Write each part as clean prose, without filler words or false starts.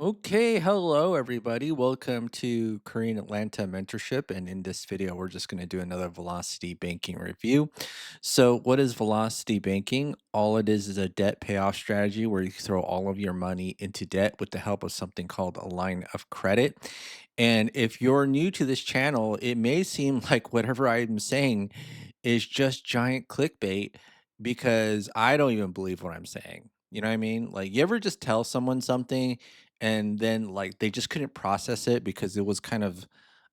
Okay, hello everybody. Welcome to Korean Atlanta Mentorship. And in this video, we're just going to do another velocity banking review. So, what is velocity banking? All it is a debt payoff strategy where you throw all of your money into debt with the help of something called a line of credit. And if you're new to this channel, it may seem like whatever I'm saying is just giant clickbait because I don't even believe what I'm saying. You know what I mean? Like, you ever just tell someone something and then like they just couldn't process it because it was kind of,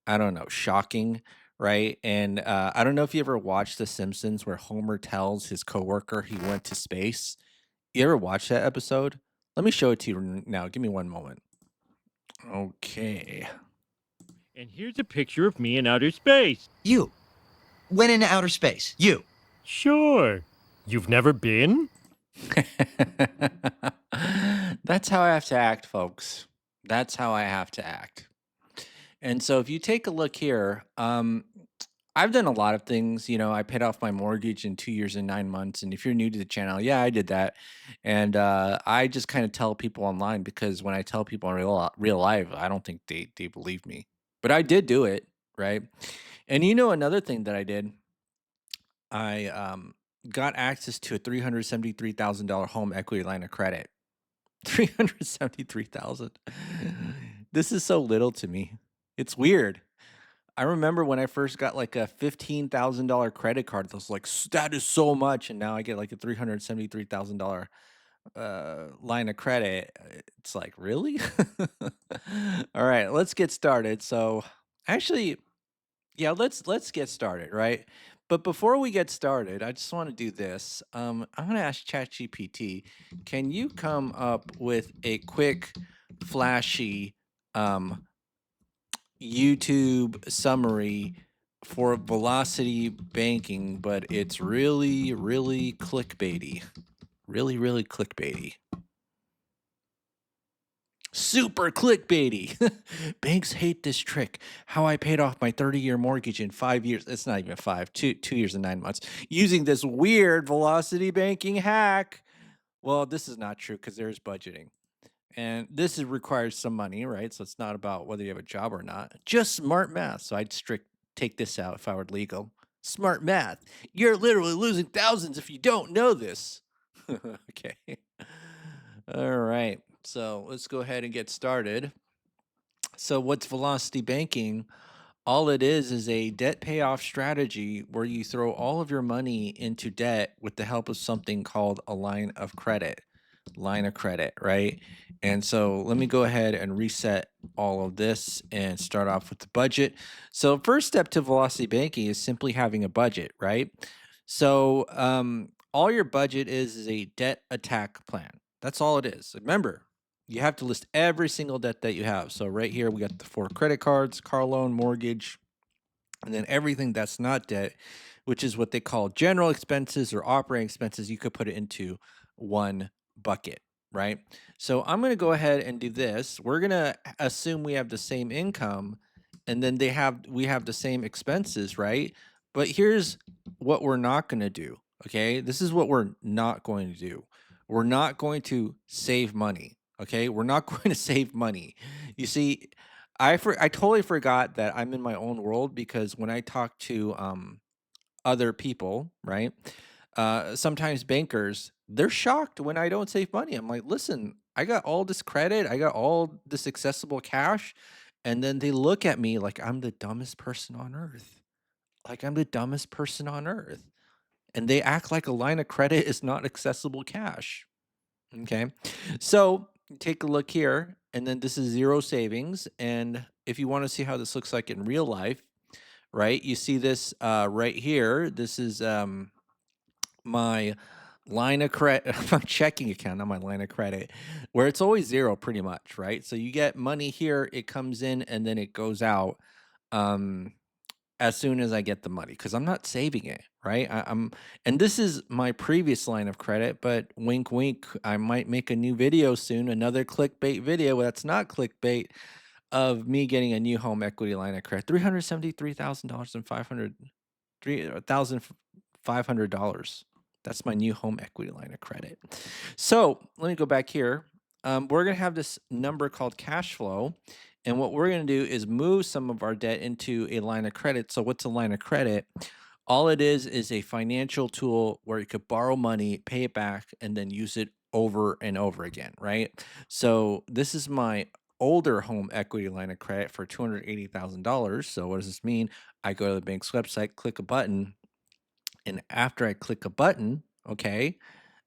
I don't know, shocking, right? And I don't know if you ever watched The Simpsons where Homer tells his coworker he went to space. You ever watch that episode? Let me show it to you now. Give me one moment. Okay. And here's a picture of me in outer space. You went into outer space. You. Sure. You've never been? That's how I have to act, folks. That's how I have to act. And so if you take a look here, I've done a lot of things. I paid off my mortgage in 2 years and 9 months. And if you're new to the channel, yeah, I did that. And I just kind of tell people online because when I tell people in real life, I don't think they believe me. But I did do it, right? And another thing that I did, I got access to a $373,000 home equity line of credit. 373,000. This is so little to me. It's weird. I remember when I first got like a $15,000 credit card, I was like, That is so much." And now I get like a $373,000 line of credit. It's like, "Really?" All right, let's get started. So, actually, yeah, let's get started, right? But before we get started, I just want to do this. I'm going to ask ChatGPT, can you come up with a quick, flashy YouTube summary for velocity banking, but it's really, really clickbaity. Really, really clickbaity. Super clickbaity. Banks hate this trick. How I paid off my 30-year mortgage in 5 years. It's not even five, 2 years and 9 months. Using this weird velocity banking hack. Well, this is not true because there's budgeting. And requires some money, right? So it's not about whether you have a job or not. Just smart math. So I'd strict take this out if I were legal. Smart math. You're literally losing thousands if you don't know this. Okay. All right. So let's go ahead and get started. So what's velocity banking? All it is a debt payoff strategy where you throw all of your money into debt with the help of something called a line of credit. Line of credit, right? And so let me go ahead and reset all of this and start off with the budget. So, first step to velocity banking is simply having a budget, right? So, all your budget is a debt attack plan. That's all it is. Remember, you have to list every single debt that you have. So, right here, we got the four credit cards, car loan, mortgage, and then everything that's not debt, which is what they call general expenses or operating expenses, you could put it into one bucket, right? So I'm going to go ahead and do this. We're going to assume we have the same income and then we have the same expenses, right? But here's what we're not going to do, okay? This is what we're not going to do. We're not going to save money, okay? We're not going to save money. You see, I totally forgot that I'm in my own world because when I talk to other people, right? Sometimes bankers, they're shocked when I don't save money. I'm like, listen, I got all this credit, I got all this accessible cash, and then they look at me like I'm the dumbest person on earth. Like I'm the dumbest person on earth. And they act like a line of credit is not accessible cash. Okay. So take a look here, and then this is zero savings. And if you want to see how this looks like in real life, right, you see this right here. This is my line of credit, my checking account, not my line of credit, where it's always zero pretty much, right? So you get money here, it comes in, and then it goes out. Um, as soon as I get the money, because I'm not saving it, right? And this is my previous line of credit, but wink, wink, I might make a new video soon, another clickbait video that's not clickbait of me getting a new home equity line of credit, $373,000 and 3,500. That's my new home equity line of credit. So let me go back here. we're gonna have this number called cash flow, and what we're gonna do is move some of our debt into a line of credit. So what's a line of credit? All it is a financial tool where you could borrow money, pay it back, and then use it over and over again, right? So this is my older home equity line of credit for $280,000. So what does this mean? I go to the bank's website, click a button, and after I click a button, okay,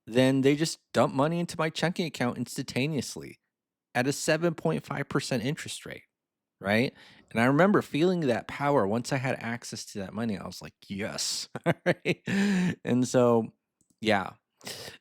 then they just dump money into my checking account instantaneously at a 7.5% interest rate, right? And I remember feeling that power once I had access to that money. I was like, yes. Right? And so, yeah.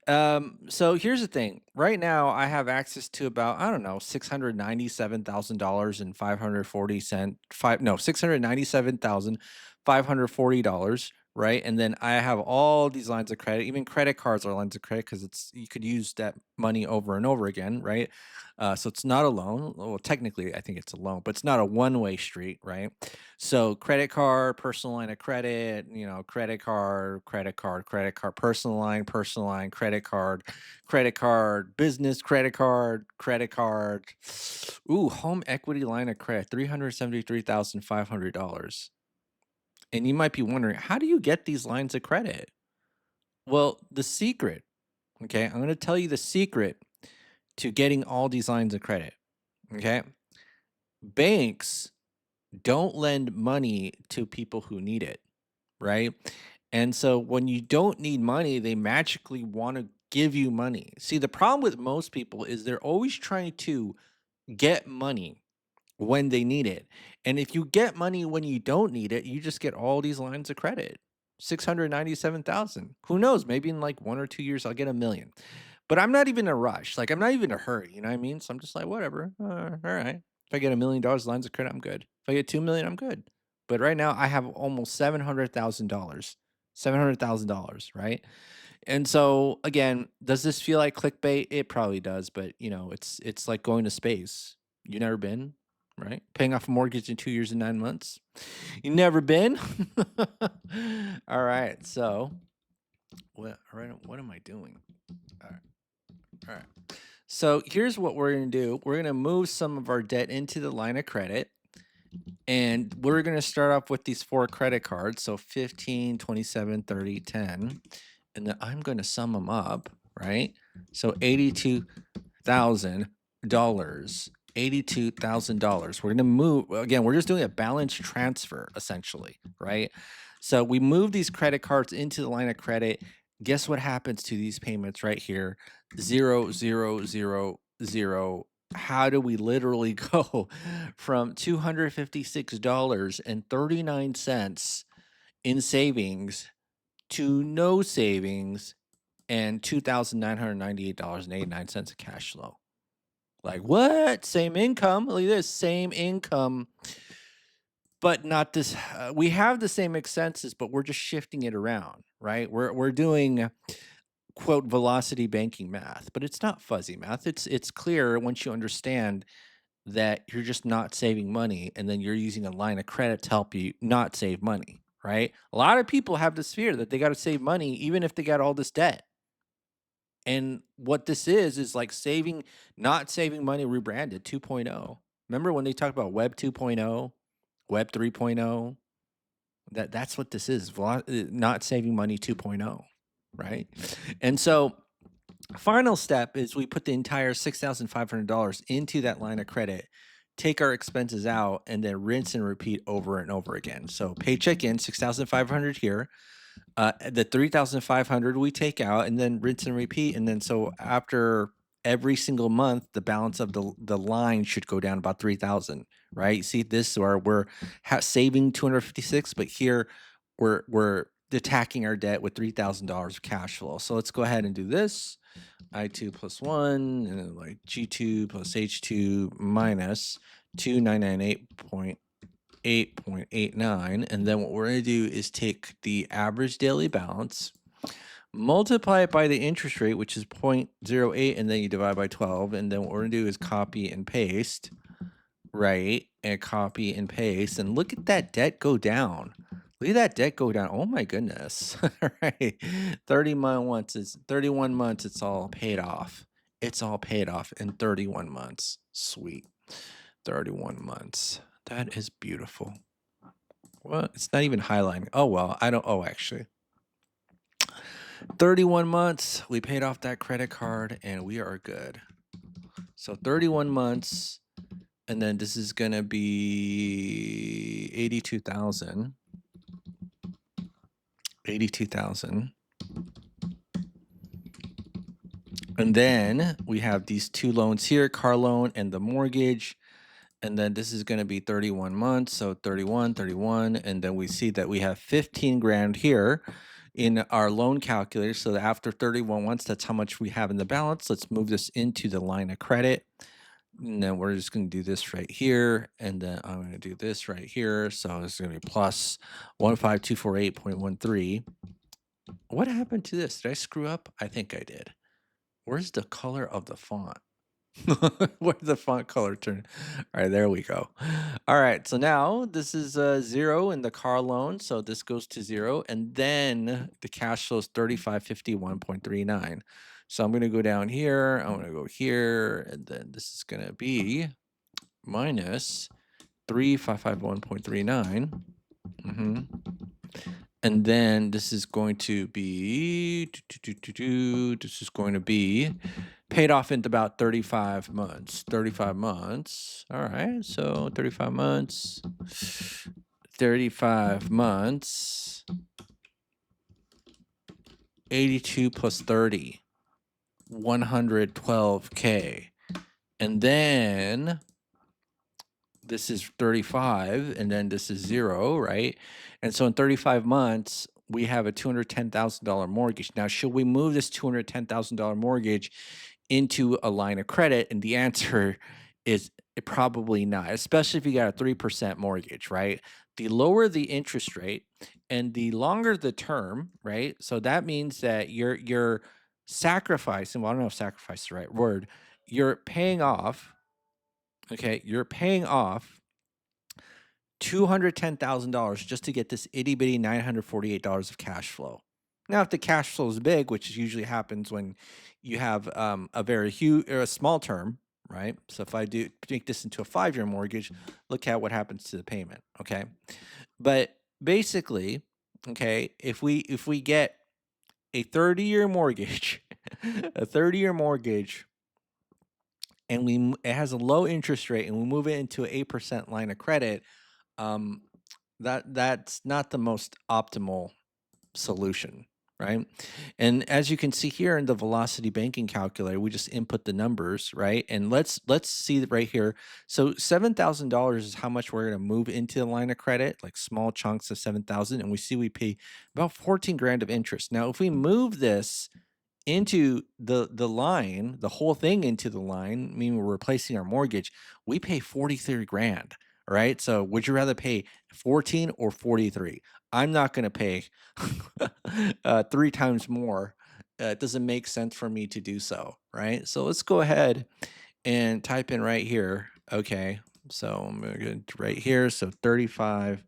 So here's the thing. Right now, I have access to about, I don't know, $697,000 and 540 cent five no, $697,540, right? And then I have all these lines of credit, even credit cards are lines of credit because it's you could use that money over and over again, right? So it's not a loan. Well, technically, I think it's a loan, but it's not a one-way street, right? So credit card, personal line of credit, credit card, credit card, credit card, personal line, credit card, business credit card, credit card. Ooh, home equity line of credit, $373,500. And you might be wondering, how do you get these lines of credit? Well, the secret, okay, I'm going to tell you the secret to getting all these lines of credit, okay? Banks don't lend money to people who need it, right? And so when you don't need money, they magically want to give you money. See, the problem with most people is they're always trying to get money when they need it. And if you get money when you don't need it, you just get all these lines of credit. 697,000. Who knows? Maybe in like 1 or 2 years I'll get a million. But I'm not even in a rush. Like I'm not even in a hurry, you know what I mean? So I'm just like whatever. All right. If I get $1 million lines of credit, I'm good. If I get 2 million, I'm good. But right now I have almost $700,000. $700,000, right? And so again, does this feel like clickbait? It probably does, but it's like going to space. You never been, right? Paying off a mortgage in 2 years and 9 months. You never been? All right. So what am I doing? All right. All right. So here's what we're going to do. We're going to move some of our debt into the line of credit. And we're going to start off with these 4 credit cards. So 15, 27, 30, 10. And then I'm going to sum them up, right? So $82,000. $82,000. We're going to move, again, we're just doing a balance transfer essentially, right? So we move these credit cards into the line of credit. Guess what happens to these payments right here? Zero, zero, zero, zero. How do we literally go from $256.39 in savings to no savings and $2,998.89 of cash flow? Like what? Same income. Look at this, same income, but not this. We have the same expenses, but we're just shifting it around, right? We're doing quote velocity banking math, but it's not fuzzy math. It's clear once you understand that you're just not saving money, and then you're using a line of credit to help you not save money, right? A lot of people have this fear that they got to save money even if they got all this debt. And what this is like not saving money rebranded 2.0. Remember when they talk about Web 2.0, Web 3.0? That's what this is. Not saving money 2.0, right? And so final step is we put the entire $6,500 into that line of credit, take our expenses out, and then rinse and repeat over and over again. So paycheck in, 6,500 here. The 3,500 we take out, and then rinse and repeat. And then so after every single month, the balance of the line should go down about 3,000, right? See this where we're saving 256, but here we're attacking our debt with $3,000 of cash flow. So let's go ahead and do this. I2 plus 1, and then like G2 plus H2 minus 2,998.8.89. And then what we're going to do is take the average daily balance, multiply it by the interest rate, which is 0.08, and then you divide by 12. And then what we're going to do is copy and paste, right? And copy and paste. And look at that debt go down. Look at that debt go down. Oh my goodness. All right. 31 months, it's all paid off. It's all paid off in 31 months. Sweet. 31 months. That is beautiful. Well, it's not even highlighting. Oh, well, I don't. Oh, actually. 31 months. We paid off that credit card and we are good. So 31 months. And then this is going to be 82,000. 82,000. And then we have these two loans here, car loan and the mortgage. And then this is going to be 31 months. So 31, 31. And then we see that we have 15 grand here in our loan calculator. So that after 31 months, that's how much we have in the balance. Let's move this into the line of credit. And then we're just going to do this right here. And then I'm going to do this right here. So it's going to be plus 15248.13. What happened to this? Did I screw up? I think I did. Where's the color of the font? Where's the font color turn? All right, there we go. All right, so now this is 0 in the car loan. So this goes to 0. And then the cash flow is 3551.39. So I'm going to go down here. I'm going to go here. And then this is going to be minus 3551.39. And then this is going to be, this is going to be paid off in about 35 months. 35 months. All right. So 35 months. 35 months. 82 plus 30. 112K. And then this is 35, and then this is 0, right? And so in 35 months, we have a $210,000 mortgage. Now, should we move this $210,000 mortgage into a line of credit? And the answer is probably not, especially if you got a 3% mortgage, right? The lower the interest rate and the longer the term, right? So that means that you're sacrificing, well, I don't know if sacrifice is the right word. You're paying off, okay? You're paying off $210,000 just to get this itty bitty $948 of cash flow. Now, if the cash flow is big, which usually happens when you have a very huge or a small term, right? So if I do make this into a 5-year mortgage, look at what happens to the payment. Okay, but basically, okay, if we get a 30-year mortgage, a 30-year mortgage, and it has a low interest rate, and we move it into an 8% line of credit. That's not the most optimal solution, right? And as you can see here in the velocity banking calculator, we just input the numbers, right? And let's see right here. So $7,000 is how much we're going to move into the line of credit, like small chunks of 7,000, and we see we pay about 14 grand of interest. Now, if we move this into the line, the whole thing into the line, meaning we're replacing our mortgage, we pay 43 grand. Right? So would you rather pay 14 or 43? I'm not going to pay 3 times more. It doesn't make sense for me to do so, right? So let's go ahead and type in right here. Okay, so I'm going to right here. So 35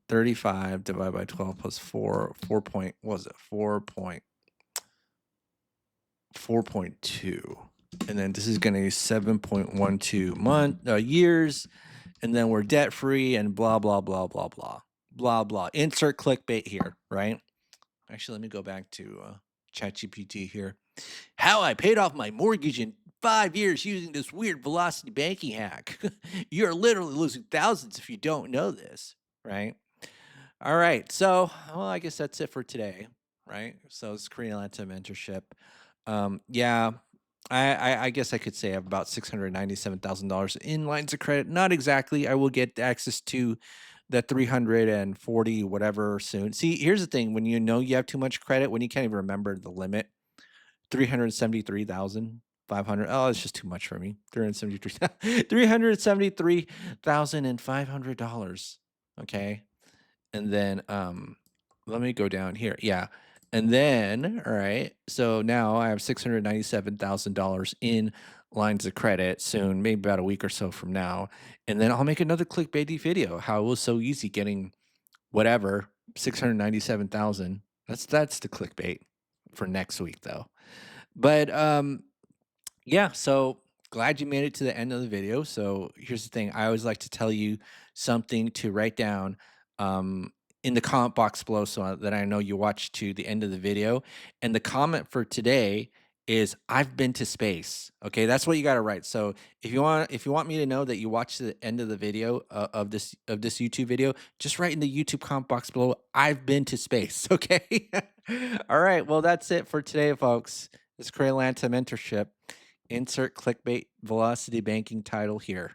divided by 12 plus 4, 4 point, what was it? 4.2. And then this is going to be 7.12 years. And then we're debt free and blah, blah, blah, blah, blah, blah, blah. Insert clickbait here, right? Actually, let me go back to ChatGPT here. How I paid off my mortgage in 5 years using this weird velocity banking hack. You're literally losing thousands if you don't know this, right? All right. So, well, I guess that's it for today, right? So it's freelancer mentorship. Yeah, I guess I could say I have about $697,000 in lines of credit. Not exactly. I will get access to the 340 whatever soon. See, here's the thing: when you know you have too much credit, when you can't even remember the limit, 373,500. Oh, it's just too much for me. 373,500. Okay, and then let me go down here. Yeah. And then, all right, so now I have $697,000 in lines of credit soon, maybe about a week or so from now. And then I'll make another clickbaity video how it was so easy getting whatever, 697,000. That's the clickbait for next week though. But Yeah, so glad you made it to the end of the video. So here's the thing. I always like to tell you something to write down um, in the comment box below so that I know you watched to the end of the video. And the comment for today is I've been to space. Okay, that's what you got to write. So if you want me to know that you watched the end of the video of this YouTube video, just write in the YouTube comment box below I've been to space. Okay. All right. Well, that's it for today, folks. This is Craylanta Mentorship. Insert clickbait velocity banking title here.